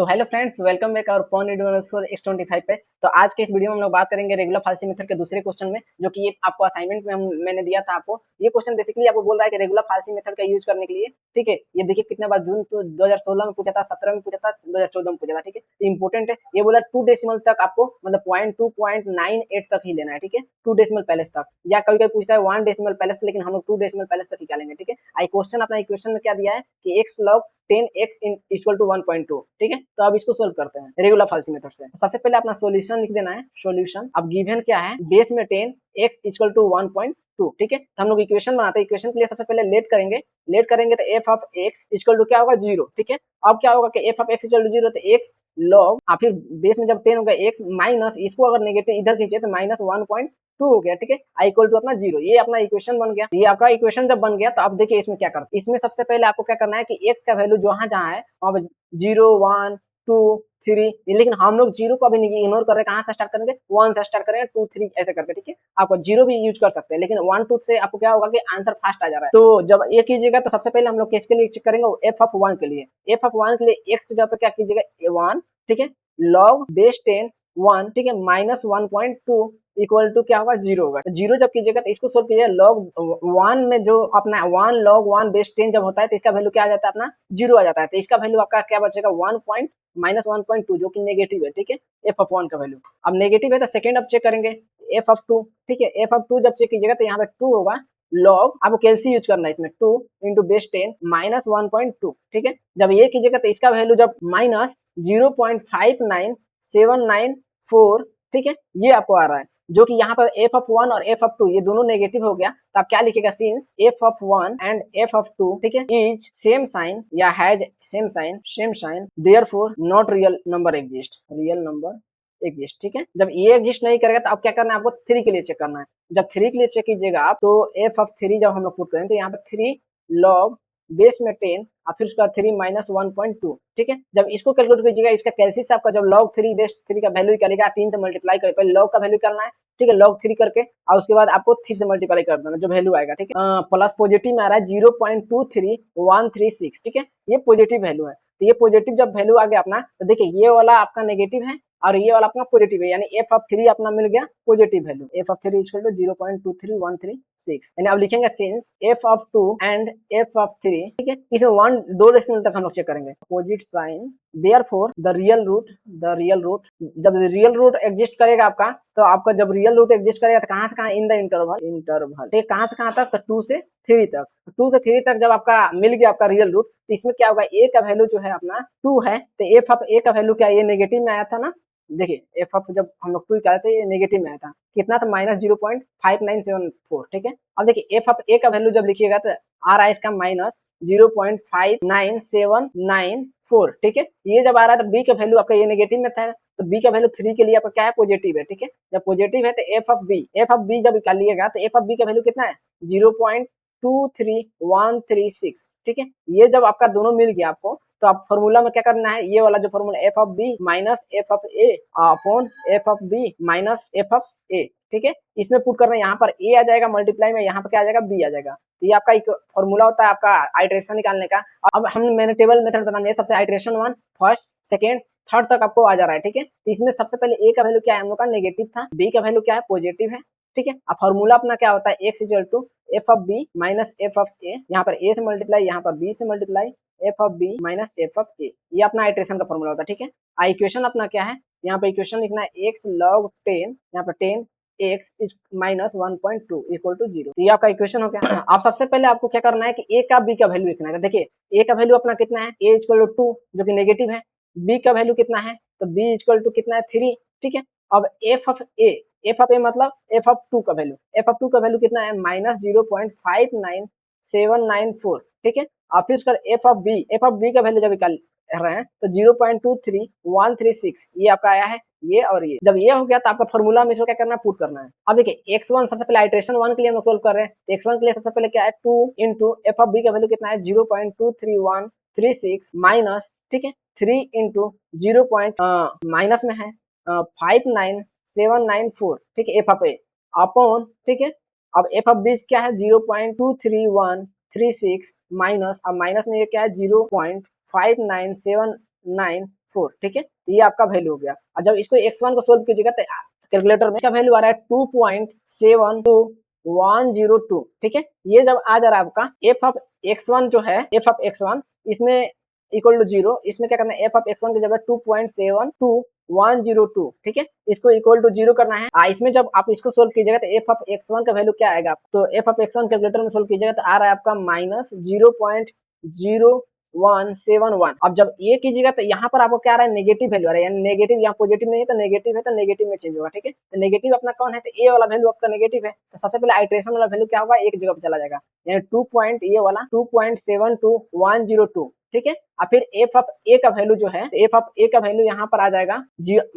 तो hello friends, welcome back और pawn X25 पे। तो आज के इस वीडियो में हम लोग बात करेंगे रेगुलर फाल्सी मेथड के दूसरे क्वेश्चन में, जो कि ये आपको असाइनमेंट में मैंने दिया था आपको। ये क्वेश्चन बेसिकली आपको बोल रहा है कि रेगुलर फाल्सी मेथड का यूज करने के लिए, ठीक है। ये देखिए कितने बार जून तो 2016 में पूछा था, 17 में पूछा था, 2014 में पूछा था, ठीक है। इंपॉर्टेंट है। ये बोला 2 डेसिमल तक आपको, मतलब 0.2.98 तक ही लेना है, ठीक है। 2 डेसिमल पैलेस तक, या कभी कभी पूछता है 1 डेसिमल पैलेस, लेकिन हम लोग 2 डेसिमल पैलेस तक ही क्या लेंगे, ठीक है। आई क्वेश्चन अपना इक्वेशन में क्या दिया है कि x log 10x equal to 1.2, ठीक है। तो अब इसको सोल्व करते हैं रेगुलर फाल्सी मेथड से। सबसे पहले अपना सॉल्यूशन लिख देना है। सॉल्यूशन अब गिवन क्या है, बेस में 10x इक्वल टू 1.2, ठीक है। तो हम लोग इक्वेशन बनाते हैं। इक्वेशन के लिए सबसे पहले लेट करेंगे तो f of x equal to क्या होगा, 0, ठीक है। अब क्या होगा कि f of x equal to 0, तो x log फिर बेस में जब 10 होगा x माइनस, इसको अगर नेगेटिव इधर खींचे तो माइनस 1.2 हो गया, ठीक है। आई इक्वल टू अपना 0, ये अपना इक्वेशन बन गया। ये आपका इक्वेशन जब बन गया तो अब देखिए इसमें क्या करते हैं। इसमें सबसे पहले आपको क्या करना है कि x का वैल्यू जहां जहां है वहां पर 0 1 2 3, लेकिन हम लोग 0 को अभी इग्नोर कर रहे हैं। कहां से स्टार्ट करेंगे, 1 से स्टार्ट करेंगे, 2 3 ऐसे करके, ठीक है। आपको 0 भी यूज कर सकते हैं, लेकिन 1 2 से आपको क्या होगा कि आंसर फास्ट आ जा रहा है। तो जब ये कीजिएगा तो सबसे पहले हम लोग किसके लिए चेक करेंगे, f ऑफ 1 के लिए। f ऑफ 1 के लिए x की जगह पे क्या कीजिएगा, 1, ठीक है, log बेस 10 1, ठीक है, माइनस 1.2 इक्वल टू क्या होगा, 0 होगा। तो 0 जब कीजिएगा तो इसको सोल्व कीजिए। log 1 में जो अपना 1 log 1 बेस 10 जब होता है तो इसका वैल्यू क्या आ जाता है, अपना 0 आ जाता है। तो इसका वैल्यू आपका क्या बचेगा, माइनस 1.2, जो कि नेगेटिव है, ठीक है। f ऑफ 1 का वैल्यू अब नेगेटिव है तो सेकंड अब चेक करेंगे f ऑफ 2, ठीक है। f ऑफ 2 जब चेक कीजिएगा तो यहाँ पे 2 होगा, log आपको कैलसी यूज करना है इसमें, 2 इंटू बेस 10 माइनस 1.2, ठीक है। जब ये कीजिएगा तो इसका वैल्यू जब माइनस 0.59794, ठीक है, ये आपको आ रहा है, जो कि यहाँ पर f ऑफ 1 और f ऑफ 2 ये दोनों नेगेटिव हो गया। तो आप क्या लिखेगा, since f of 1 and f of 2, ठीक है, इज सेम साइन या has same sign therefore not real number exist, ठीक है। जब ये एग्जिस्ट नहीं करेगा तो अब क्या करना है, आपको 3 के लिए चेक करना है। जब 3 के लिए चेक कीजिएगा आप तो f ऑफ 3 जब हम लोग पुट करें तो यहाँ पर 3 log बेस में 10 और फिर उसका 3 माइनस 1.2, ठीक है। जब इसको कैलकुलेट कीजिएगा, इसका कैलसिस आपका जब log 3 बेस 3 का वैल्यू करेगा, 3 से मल्टीप्लाई करें, पहले log का वैल्यू करना है, ठीक है, log 3 करके, और उसके बाद आपको 3 से मल्टीप्लाई कर देना, जो वैल्यू आएगा, ठीक है। प्लस पॉजिटिव में आ रहा है 0.23136, ठीक है, ये पॉजिटिव वैल्यू है। तो ये पॉजिटिव जब वैल्यू आ गया अपना, तो देखिए ये वाला आपका नेगेटिव है और ये वाला अपना पॉजिटिव है, यानी f ऑफ 3 अपना मिल गया positive value. f of 3 equal to 0.23136, यानी अब लिखेंगे since f of 2 and f of 3, ठीक है, इसमें 1 2 डेसिमल तक हम लोग चेक करेंगे। Opposite sign therefore the real root जब रियल रूट एग्जिस्ट करेगा आपका, तो आपका जब रियल रूट एग्जिस्ट करेगा तो कहां से कहां, इन द इंटरवल, ठीक है, कहां से कहां तक, तो 2 से 3 तक। 2 से 3 तक जब आपका मिल गया आपका रियल रूट, तो इसमें क्या होगा, a का वैल्यू जो है अपना 2 है, तो f ऑफ a का वैल्यू क्या है, ये नेगेटिव में आया था ना। देखिए f ऑफ जब हम लोग 2 निकाले थे ये नेगेटिव में आया था, कितना था, माइनस 0.5974, ठीक है। अब देखिए f ऑफ a का वैल्यू जब लिखिएगा तो आ रहा है इसका माइनस 0.59794, ठीक है। ये जब आ रहा है तो b का वैल्यू आपका ये नेगेटिव में था, तो b का वैल्यू 3 के लिए आपका क्या है, पॉजिटिव है, ठीक है। जब पॉजिटिव है तो f ऑफ b जब निकालिएगा तो f ऑफ b का वैल्यू कितना है, 0.23136, ठीक है। ये जब आपका दोनों मिल गया आपको, तो आप फॉर्मूला में क्या करना है, ये वाला जो formula f of b minus f of a upon f of b minus f of a, ठीक है, इसमें पुट करना है। यहाँ पर a आ जाएगा मल्टीप्लाई में, यहाँ पर क्या आ जाएगा, b आ जाएगा। तो ये आपका एक फॉर्मूला होता है आपका आइटरेशन निकालने का। अब मैंने टेबल मेथड बना दिया, सबसे आइटरेशन 1 फर्स्ट सेकेंड थर्ड तक आपको आ जा रहा है, ठीक है। तो इसमें सबसे पहले a का वैल्यू क्या है, हम लोग का नेगेटिव था, b का वैल्यू क्या है, पॉजिटिव है, ठीक है। अब फॉर्मूला अपना क्या होता है, x equal to f of b minus f of a, यहाँ पर a से मल्टीप्लाई, यहाँ पर b से multiply, f of b minus f of a, ये अपना आइटरेशन का फॉर्मूला होता है, ठीक है। इक्वेशन अपना क्या है, यहाँ पर इक्वेशन लिखना है x log 10, यहाँ पर 10 x is minus 1.2 equal to 0, ये आपका इक्वेशन हो गया। अब सबसे पहले आपको क्या करना है कि a का b का वैल्यू लिखना है। देखिए a का वैल्यू अपना कितना है, a इक्वल टू 2 जो कि नेगेटिव है, b का वैल्यू कितना है, तो b इक्वल टू कितना है, 3, ठीक है। अब f ऑफ a मतलब f ऑफ 2 का वैल्यू, f ऑफ 2 का वैल्यू कितना है, माइनस 0.59794, ठीक है। और फिर उसका f ऑफ b का वैल्यू जब निकाल रहे हैं तो 0.23136, ये आपका आया है, ये और ये जब ये हो गया तो आपका फॉर्मूला में इसको क्या करना है, पुट करना है। अब देखिए x1 सबसे पहले आइटरेशन 1 के लिए हम लोग सोल्व कर रहे हैं, तो x1 के लिए सबसे पहले क्या है, 2 इंटू f ऑफ b का वैल्यू कितना है, 0.23136 माइनस, ठीक है, 3 इंटू 0. माइनस में है 59794, ठीक है, f ऑफ a अपॉन, ठीक है। अब f ऑफ b क्या है, 0.23136 माइनस, अब माइनस में ये क्या है, 0.597 2.94, ठीक है। तो ये आपका वैल्यू हो गया। और जब इसको x1 को सोल्व कीजिएगा तो कैलकुलेटर में इसका वैल्यू आ रहा है 2.72102, ठीक है। ये जब आ जा रहा है आपका f ऑफ x1 जो है, f ऑफ x1 इसमें इक्वल टू 0, इसमें क्या करना है, f ऑफ x1 की जगह 2.72102, ठीक है, इसको इक्वल टू 0 करना है। इसमें जब आप इसको सोल्व कीजिएगा तो f ऑफ x1 का वैल्यू क्या आएगा, तो f ऑफ x1 कैलकुलेटर में सोल्व कीजिएगा तो आ रहा है आपका -0.0171। अब जब ये कीजिएगा तो यहाँ पर आपको क्या आ रहा है, नेगेटिव वैल्यू आ रहा है, यानी नेगेटिव, यहाँ पॉजिटिव नहीं है तो नेगेटिव है, तो नेगेटिव में चेंज होगा, ठीक है। तो नेगेटिव अपना कौन है, तो ए वाला वैल्यू आपका नेगेटिव है, तो सबसे पहले आइट्रेशन वाला वैल्यू क्या होगा, एक जगह पे चला जाएगा, यानी 2.72102, ठीक है। और फिर एफ ऑफ ए का वैल्यू जो है, एफ ऑफ ए का वैल्यू यहाँ पर आ जाएगा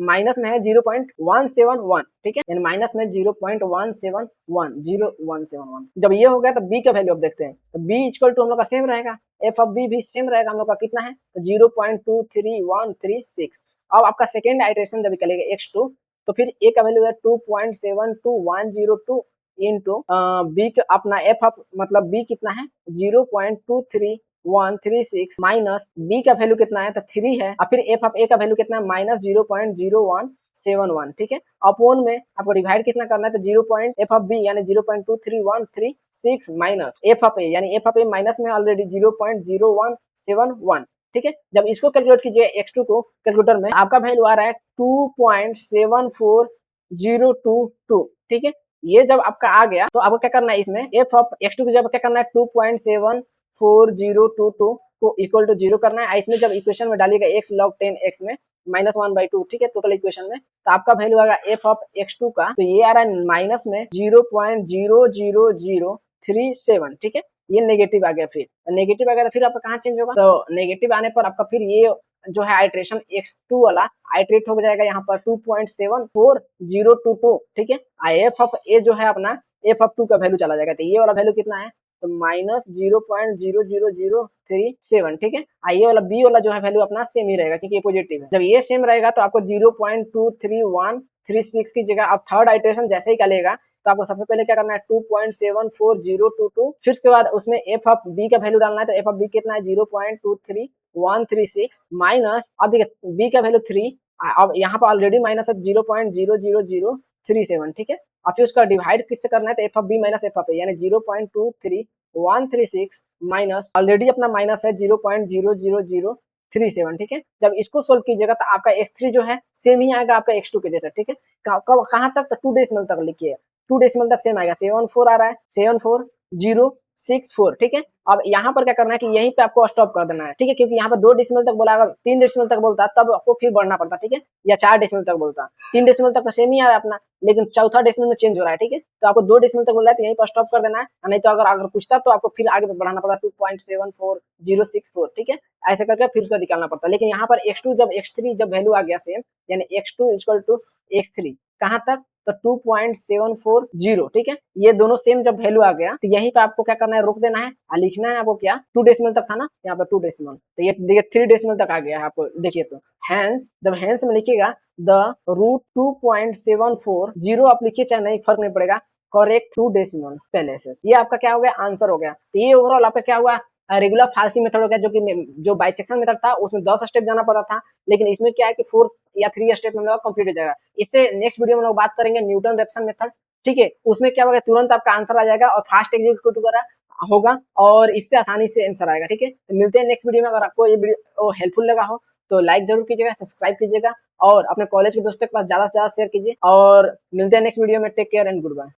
माइनस में है 0.171, ठीक है, यानी माइनस में 0.171। जब ये हो गया तो बी का वैल्यू अब देखते हैं, तो बी इक्वल टू हम लोग का सेम रहेगा, एफ ऑफ बी भी सेम रहेगा, हम लोग का कितना है, तो 0.23136। अब आपका सेकेंड आइट्रेशन जब निकलेगा x2, तो फिर ए का वैल्यू है 2.72102 इंटू बी का अपना एफ ऑफ मतलब बी कितना है 0.23136 माइनस बी का वैल्यू कितना है, तो 3 है, और फिर एफ ऑफ ए का वैल्यू कितना है -0.0171, ठीक है। अपॉन में आपको डिवाइड कितना करना है, तो 0. एफ ऑफ बी यानी 0.23136 माइनस एफ ऑफ ए, यानी एफ ऑफ ए माइनस में ऑलरेडी 0.0171, ठीक है। जब इसको कैलकुलेट कीजिए x2 को कैलकुलेटर में, आपका वैल्यू आ रहा है 2.74022, ठीक है। ये जब आपका आ गया तो आपको क्या करना है, इसमें f ऑफ x2 की जब क्या करना है 2.74022 को इक्वल टू 0 करना है। इसमें जब इक्वेशन में डालिएगा x log 10x में -1/2, ठीक है, टोटल इक्वेशन में, तो आपका वैल्यू आएगा f ऑफ x2 का, तो ये आ रहा है माइनस में 0.00037, ठीक है। ये नेगेटिव आ गया, फिर नेगेटिव आ गया तो फिर आपका कहाँ चेंज होगा, तो नेगेटिव आने पर आपका फिर ये जो है आइट्रेशन x2 वाला आइट्रेट हो जाएगा यहाँ पर 2.74022, ठीक है। एफ ऑफ ए जो है अपना एफ ऑफ 2 का वैल्यू चला जाएगा, तो ये वाला वैल्यू कितना है, तो -0.00037, ठीक है। ये वाला बी वाला जो है वैल्यू अपना सेम ही रहेगा क्योंकि ये पॉजिटिव है। जब ये सेम रहेगा तो आपको 0.23136 की जगह आप थर्ड आइट्रेशन जैसे ही करेगा तो आपको सबसे पहले क्या करना है 2.74022, फिर उसके बाद उसमें एफ ऑफ बी का वैल्यू डालना है, तो एफ ऑफ बी कितना है 0.23136 माइनस, अब देखिए बी का वैल्यू 3, अब यहाँ पर ऑलरेडी माइनस है 0.00037, ठीक है। अब फिर उसका डिवाइड किससे करना है, तो F of B minus F of A, यानी 0.23136 माइनस ऑलरेडी अपना माइनस है 0.00037, ठीक है। जब इसको सोल्व कीजिएगा तो आपका x3 जो है सेम ही आएगा आपका x2 के जैसा, ठीक है। कहाँ तक, तो 2 डेसिमल तक लिखिए, 2 डेसिमल तक सेम आएगा, 74 आ रहा है, 74064, ठीक है। अब यहाँ पर क्या करना है कि यहीं पे आपको स्टॉप कर देना है, ठीक है, क्योंकि यहाँ पर 2 डेसिमल तक बोला, अगर 3 डेसिमल तक बोलता तब आपको फिर बढ़ना पड़ता, ठीक है, या 4 डेसिमल तक बोलता, 3 डेसिमल तक तो सेम ही आ रहा है अपना, लेकिन चौथा डेसिमल में चेंज हो रहा है, ठीक है। तो आपको 2 डेसिमल तक बोल रहा है तो यहीं पर स्टॉप कर देना है, नहीं तो अगर पूछता तो आपको फिर आगे बढ़ाना पड़ता 2.74064, ठीक है। ऐसे करके फिर उसका निकालना पड़ता, लेकिन यहाँ पर x2 जब x3 जब वैल्यू आ गया सेम, यानी x2 इक्वल टू x3 कहाँ तक, तो 2.740, ठीक है। ये दोनों सेम जब वैल्यू आ गया तो यहीं पे आपको क्या करना है, रोक देना है और लिखना है आपको क्या, 2 डेसिमल तक था ना, यहाँ पर 2 डेसिमल, तो ये देखिए 3 डेसिमल तक आ गया है आपको, देखिए तो हैंस, जब हैंस में लिखिएगा द रूट 2.740 आप लिखिए चाहे नहीं, फर्क नहीं पड़ेगा, करेक्ट 2 डेसिमल पहले से, ये आपका क्या हो गया, आंसर हो गया। तो ये ओवरऑल आपका क्या हुआ, रेगुलर फाल्सी मेथड हो गया, जो कि जो बाइसेक्शन मेथड था उसमें 10 स्टेप जाना पड़ा था, लेकिन इसमें क्या है कि 4 या 3 स्टेप में कंप्लीट हो जाएगा। इससे नेक्स्ट वीडियो में लोग बात करेंगे न्यूटन रेफसन मेथड, ठीक है, उसमें क्या होगा, तुरंत आपका आंसर आ जाएगा और फास्ट एग्जीक्यूट होगा और इससे आसानी से आंसर आएगा, ठीक है। तो मिलते हैं नेक्स्ट वीडियो में। अगर आपको ये वीडियो हेल्पफुल लगा हो तो लाइक जरूर कीजिएगा, सब्सक्राइब कीजिएगा और अपने कॉलेज के दोस्तों के पास ज्यादा से ज्यादा शेयर कीजिए, और मिलते हैं नेक्स्ट वीडियो में। Take care and good bye.